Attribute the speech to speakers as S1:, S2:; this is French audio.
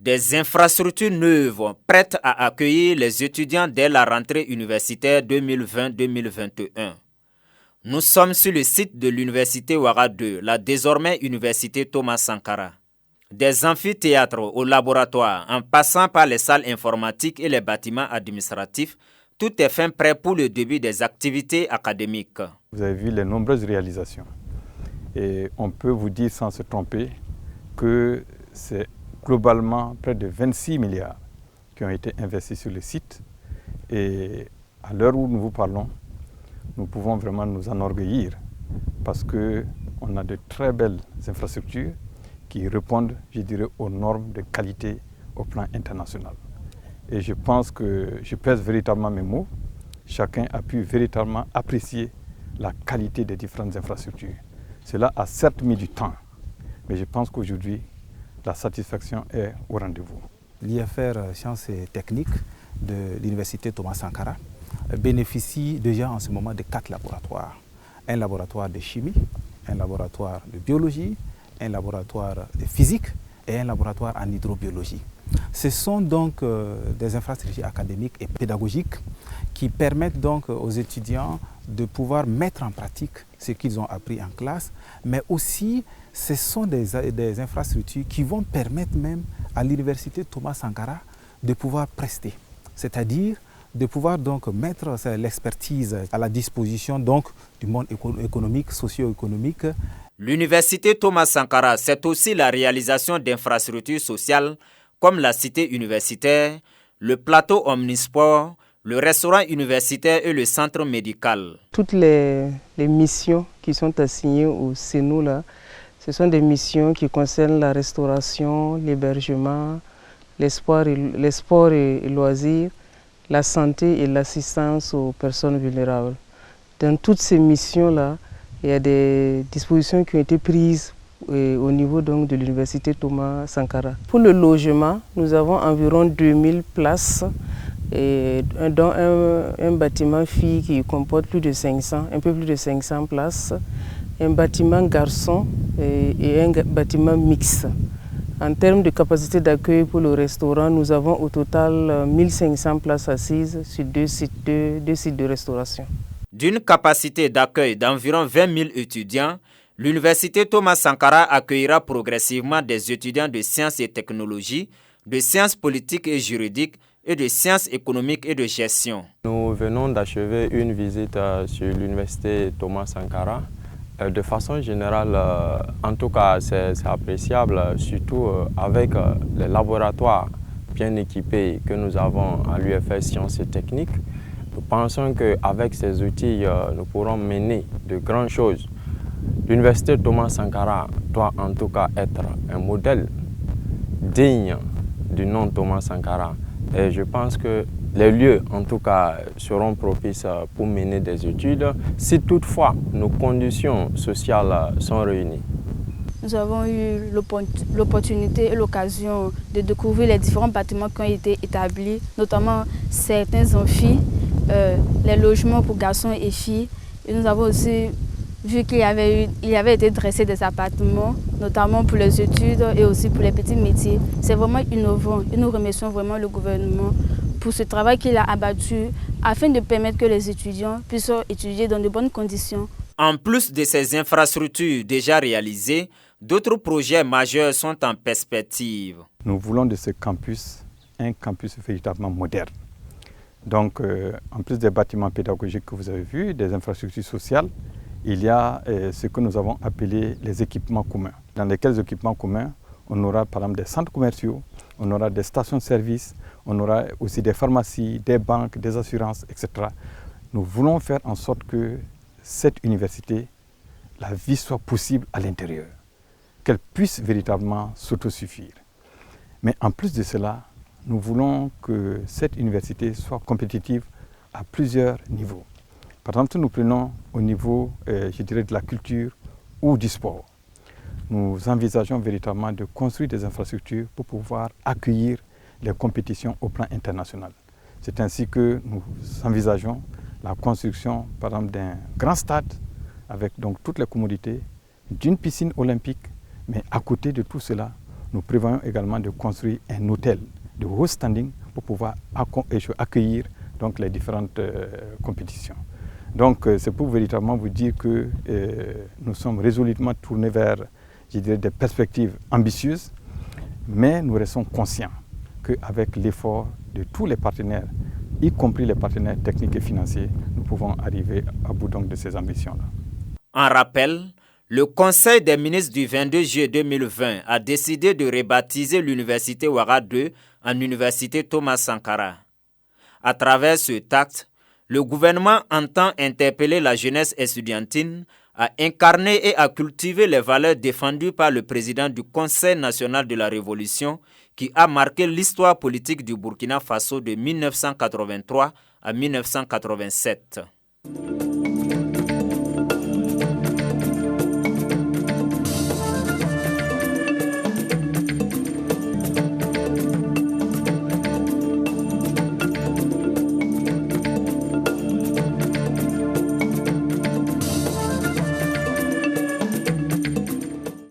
S1: Des infrastructures neuves prêtes à accueillir les étudiants dès la rentrée universitaire 2020-2021. Nous sommes sur le site de l'université Ouaga 2, la désormais université Thomas Sankara. Des amphithéâtres au laboratoire, en passant par les salles informatiques et les bâtiments administratifs, tout est fin prêt pour le début des activités académiques.
S2: Vous avez vu les nombreuses réalisations. Et on peut vous dire sans se tromper que c'est globalement près de 26 milliards qui ont été investis sur le site. Et à l'heure où nous vous parlons, nous pouvons vraiment nous enorgueillir parce qu'on a de très belles infrastructures qui répondent, je dirais, aux normes de qualité au plan international. Et je pense que je pèse véritablement mes mots. Chacun a pu véritablement apprécier la qualité des différentes infrastructures. Cela a certes mis du temps, mais je pense qu'aujourd'hui, la satisfaction est au rendez-vous.
S3: L'IFR Sciences et Techniques de l'université Thomas Sankara bénéficie déjà en ce moment de 4 laboratoires. Un laboratoire de chimie, un laboratoire de biologie, un laboratoire de physique et un laboratoire en hydrobiologie. Ce sont donc des infrastructures académiques et pédagogiques qui permettent donc aux étudiants de pouvoir mettre en pratique ce qu'ils ont appris en classe, mais aussi ce sont des infrastructures qui vont permettre même à l'université Thomas Sankara de pouvoir prester, c'est-à-dire de pouvoir donc mettre l'expertise à la disposition donc du monde économique, socio-économique.
S1: L'université Thomas Sankara, c'est aussi la réalisation d'infrastructures sociales comme la cité universitaire, le plateau omnisport, le restaurant universitaire et le centre médical.
S4: Toutes les missions qui sont assignées au CENU, là, ce sont des missions qui concernent la restauration, l'hébergement, les sports et loisirs, la santé et l'assistance aux personnes vulnérables. Dans toutes ces missions-là, il y a des dispositions qui ont été prises au niveau donc, de l'université Thomas Sankara. Pour le logement, nous avons environ 2000 places, dont un bâtiment fille qui comporte plus de 500, un peu plus de 500 places, un bâtiment garçon et un bâtiment mixte. En termes de capacité d'accueil pour le restaurant, nous avons au total 1500 places assises sur deux sites de restauration.
S1: D'une capacité d'accueil d'environ 20 000 étudiants, l'université Thomas Sankara accueillera progressivement des étudiants de sciences et technologies, de sciences politiques et juridiques et de sciences économiques et de gestion.
S5: Nous venons d'achever une visite sur l'université Thomas Sankara. De façon générale, en tout cas, c'est appréciable, surtout avec les laboratoires bien équipés que nous avons à l'UFR Sciences et Techniques. Nous pensons qu'avec ces outils, nous pourrons mener de grandes choses. L'université Thomas Sankara doit en tout cas être un modèle digne du nom Thomas Sankara. Et je pense que les lieux, en tout cas, seront propices pour mener des études si toutefois nos conditions sociales sont réunies.
S6: Nous avons eu l'opportunité et l'occasion de découvrir les différents bâtiments qui ont été établis, notamment certains amphis, les logements pour garçons et filles. Et nous avons aussi vu qu'il y avait été dressé des appartements, notamment pour les études et aussi pour les petits métiers. C'est vraiment innovant et nous remercions vraiment le gouvernement pour ce travail qu'il a abattu afin de permettre que les étudiants puissent étudier dans de bonnes conditions.
S1: En plus de ces infrastructures déjà réalisées, d'autres projets majeurs sont en perspective.
S2: Nous voulons de ce campus un campus véritablement moderne. Donc, en plus des bâtiments pédagogiques que vous avez vus, des infrastructures sociales, il y a ce que nous avons appelé les équipements communs. Dans lesquels équipements communs, on aura par exemple des centres commerciaux, on aura des stations-service, on aura aussi des pharmacies, des banques, des assurances, etc. Nous voulons faire en sorte que cette université, la vie soit possible à l'intérieur, qu'elle puisse véritablement s'autosuffire. Mais en plus de cela, nous voulons que cette université soit compétitive à plusieurs niveaux. Par exemple, si nous prenons au niveau, je dirais, de la culture ou du sport, nous envisageons véritablement de construire des infrastructures pour pouvoir accueillir les compétitions au plan international. C'est ainsi que nous envisageons la construction, par exemple, d'un grand stade avec donc toutes les commodités, d'une piscine olympique, mais à côté de tout cela, nous prévoyons également de construire un hôtel de haut standing pour pouvoir accueillir donc, les différentes compétitions. Donc c'est pour véritablement vous dire que nous sommes résolument tournés vers, je dirais, des perspectives ambitieuses, mais nous restons conscients qu'avec l'effort de tous les partenaires, y compris les partenaires techniques et financiers, nous pouvons arriver à bout donc de ces ambitions-là.
S1: En rappel, le Conseil des ministres du 22 juillet 2020 a décidé de rebaptiser l'Université Ouaga II en Université Thomas Sankara. À travers ce acte, le gouvernement entend interpeller la jeunesse estudiantine à incarner et à cultiver les valeurs défendues par le président du Conseil national de la Révolution qui a marqué l'histoire politique du Burkina Faso de 1983 à 1987.